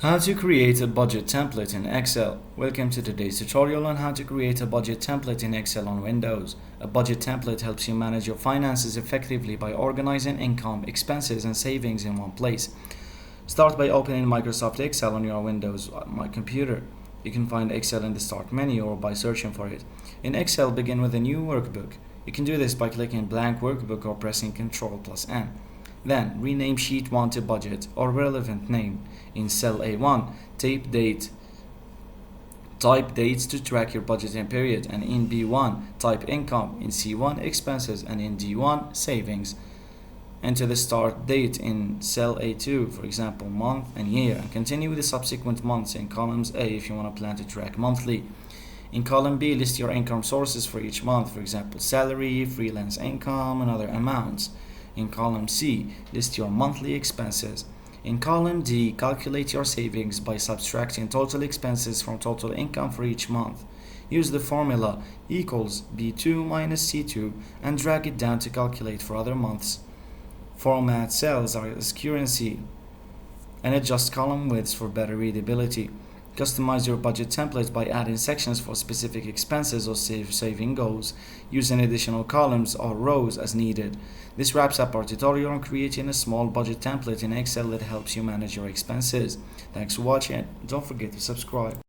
How to create a budget template in Excel. Welcome to today's tutorial on how to create a budget template in Excel on Windows. A budget template helps you manage your finances effectively by organizing income, expenses, and savings in one place. Start by opening Microsoft Excel on your Windows My computer. You can find Excel in the Start menu or by searching for it. In Excel, begin with a new workbook. You can do this by clicking Blank Workbook or pressing Ctrl+N. Then, rename Sheet 1 to Budget or relevant name. In cell A1, type dates to track your budgeting period, and in B1, type income, in C1, expenses, and in D1, savings. Enter the start date in cell A2, for example, month and year, and continue with the subsequent months in columns A if you want to plan to track monthly. In column B, list your income sources for each month, for example, salary, freelance income, and other amounts. In column C, list your monthly expenses. In column D, calculate your savings by subtracting total expenses from total income for each month. Use the formula equals B2 minus C2 and drag it down to calculate for other months. Format cells as currency and adjust column widths for better readability. Customize your budget template by adding sections for specific expenses or saving goals, using additional columns or rows as needed. This wraps up our tutorial on creating a small budget template in Excel that helps you manage your expenses. Thanks for watching. Don't forget to subscribe.